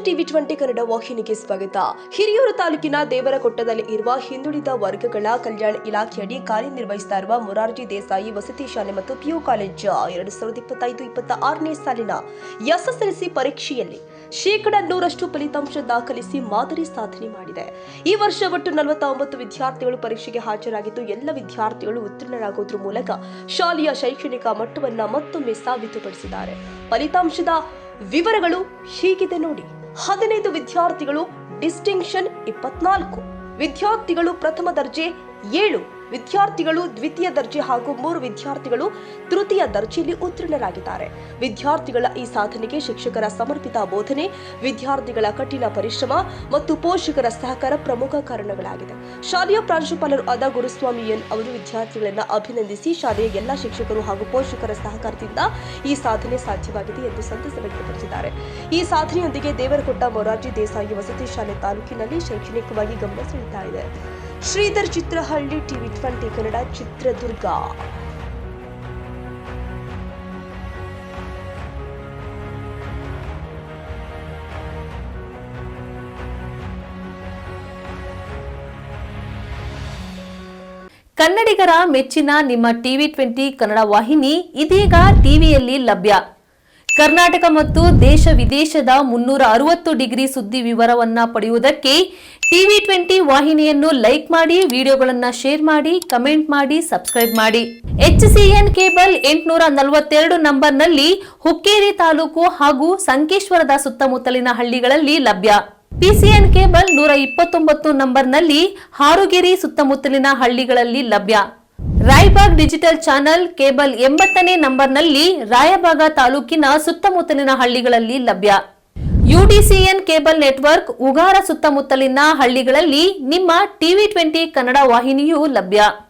TV 20 Kannada ವಾಹಿನಿಗೆ ಸ್ವಾಗತ. ಹಿರಿಯೂರು ತಾಲೂಕಿನ ದೇವರಕೊಟ್ಟದಲ್ಲಿ ಇರುವ ಹಿಂದುಳಿದ ವರ್ಗಗಳ ಕಲ್ಯಾಣ ಇಲಾಖೆಯಡಿ ಕಾರ್ಯನಿರ್ವಹಿಸುತ್ತಾ ಇರುವ ಮೊರಾರ್ಜಿ ದೇಸಾಯಿ ವಸತಿ ಶಾಲೆ ಮತ್ತು ಪಿಯು ಕಾಲೇಜು 2025-26ನೇ ಸಾಲಿನ ಎಸ್ಎಸ್ಎಲ್ಸಿ ಪರೀಕ್ಷೆಯಲ್ಲಿ 100% ಫಲಿತಾಂಶ ದಾಖಲಿಸಿ ಮಾದರಿ ಸಾಧನೆ ಮಾಡಿದೆ. ಈ ವರ್ಷ ಒಟ್ಟು 49 ವಿದ್ಯಾರ್ಥಿಗಳು ಪರೀಕ್ಷೆಗೆ ಹಾಜರಾಗಿದ್ದು, ಎಲ್ಲ ವಿದ್ಯಾರ್ಥಿಗಳು ಉತ್ತೀರ್ಣರಾಗುವುದರ ಮೂಲಕ ಶಾಲೆಯ ಶೈಕ್ಷಣಿಕ ಮಟ್ಟವನ್ನು ಮತ್ತೊಮ್ಮೆ ಸಾಬೀತುಪಡಿಸಿದ್ದಾರೆ. ಫಲಿತಾಂಶದ ವಿವರಗಳು ಹೀಗಿದೆ ನೋಡಿ. 15 ವಿದ್ಯಾರ್ಥಿಗಳು ಡಿಸ್ಟಿಂಕ್ಷನ್, 24 ವಿದ್ಯಾರ್ಥಿಗಳು ಪ್ರಥಮ ದರ್ಜೆ, 7 ವಿದ್ಯಾರ್ಥಿಗಳು ದ್ವಿತೀಯ ದರ್ಜೆ ಹಾಗೂ 3 ವಿದ್ಯಾರ್ಥಿಗಳು ತೃತೀಯ ದರ್ಜೆಯಲ್ಲಿ ಉತ್ತೀರ್ಣರಾಗಿದ್ದಾರೆ. ವಿದ್ಯಾರ್ಥಿಗಳ ಈ ಸಾಧನೆಗೆ ಶಿಕ್ಷಕರ ಸಮರ್ಪಿತ ಬೋಧನೆ, ವಿದ್ಯಾರ್ಥಿಗಳ ಕಠಿಣ ಪರಿಶ್ರಮ ಮತ್ತು ಪೋಷಕರ ಸಹಕಾರ ಪ್ರಮುಖ ಕಾರಣಗಳಾಗಿದೆ. ಶಾಲೆಯ ಪ್ರಾಂಶುಪಾಲರು ಆದ ಗುರುಸ್ವಾಮಿ ಎನ್ ಅವರು ವಿದ್ಯಾರ್ಥಿಗಳನ್ನು ಅಭಿನಂದಿಸಿ, ಶಾಲೆಯ ಎಲ್ಲ ಶಿಕ್ಷಕರು ಹಾಗೂ ಪೋಷಕರ ಸಹಕಾರದಿಂದ ಈ ಸಾಧನೆ ಸಾಧ್ಯವಾಗಿದೆ ಎಂದು ಸಂತಸ ವ್ಯಕ್ತಪಡಿಸಿದ್ದಾರೆ. ಈ ಸಾಧನೆಯೊಂದಿಗೆ ದೇವರಕೊಟ್ಟ ಮೊರಾರ್ಜಿ ದೇಸಾಯಿ ವಸತಿ ಶಾಲೆ ತಾಲೂಕಿನಲ್ಲಿ ಶೈಕ್ಷಣಿಕವಾಗಿ ಗಮನ ಸೆಳೀತಾ ಇದೆ. ಶ್ರೀಧರ್ ಚಿತ್ರಹಳ್ಳಿ, ಟಿವಿ 20 ಕನ್ನಡ, ಚಿತ್ರದುರ್ಗ. ಕನ್ನಡಿಗರ ಮೆಚ್ಚಿನ ನಿಮ್ಮ ಟಿವಿ 20 ಕನ್ನಡ ವಾಹಿನಿ ಇದೀಗ ಟಿವಿಯಲ್ಲಿ ಲಭ್ಯ. ಕರ್ನಾಟಕ ಮತ್ತು ದೇಶ ವಿದೇಶದ 360 ಡಿಗ್ರಿ ಸುದ್ದಿ ವಿವರವನ್ನ ಪಡೆಯುವುದಕ್ಕೆ ಟಿವಿ 20 ವಾಹಿನಿಯನ್ನು ಲೈಕ್ ಮಾಡಿ, ವಿಡಿಯೋಗಳನ್ನು ಶೇರ್ ಮಾಡಿ, ಕಮೆಂಟ್ ಮಾಡಿ, ಸಬ್ಸ್ಕ್ರೈಬ್ ಮಾಡಿ. HCN ಕೇಬಲ್ 842 ನಂಬರ್ನಲ್ಲಿ ಹುಕ್ಕೇರಿ ತಾಲೂಕು ಹಾಗೂ ಸಂಕೇಶ್ವರದ ಸುತ್ತಮುತ್ತಲಿನ ಹಳ್ಳಿಗಳಲ್ಲಿ ಲಭ್ಯ. PCN ಕೇಬಲ್ 129 ನಂಬರ್ನಲ್ಲಿ ಹಾರುಗೆರೆ ಸುತ್ತಮುತ್ತಲಿನ ಹಳ್ಳಿಗಳಲ್ಲಿ ಲಭ್ಯ. ರಾಯಬಾಗ್ ಡಿಜಿಟಲ್ ಚಾನೆಲ್ ಕೇಬಲ್ 80ನೇ ನಂಬರ್ನಲ್ಲಿ ರಾಯಬಾಗ ತಾಲೂಕಿನ ಸುತ್ತಮುತ್ತಲಿನ ಹಳ್ಳಿಗಳಲ್ಲಿ ಲಭ್ಯ. UDCN ಕೇಬಲ್ ನೆಟ್ವರ್ಕ್ ಉಗಾರ ಸುತ್ತಮುತ್ತಲಿನ ಹಳ್ಳಿಗಳಲ್ಲಿ ನಿಮ್ಮ ಟಿವಿ 20 ಕನ್ನಡ ವಾಹಿನಿಯೂ ಲಭ್ಯ.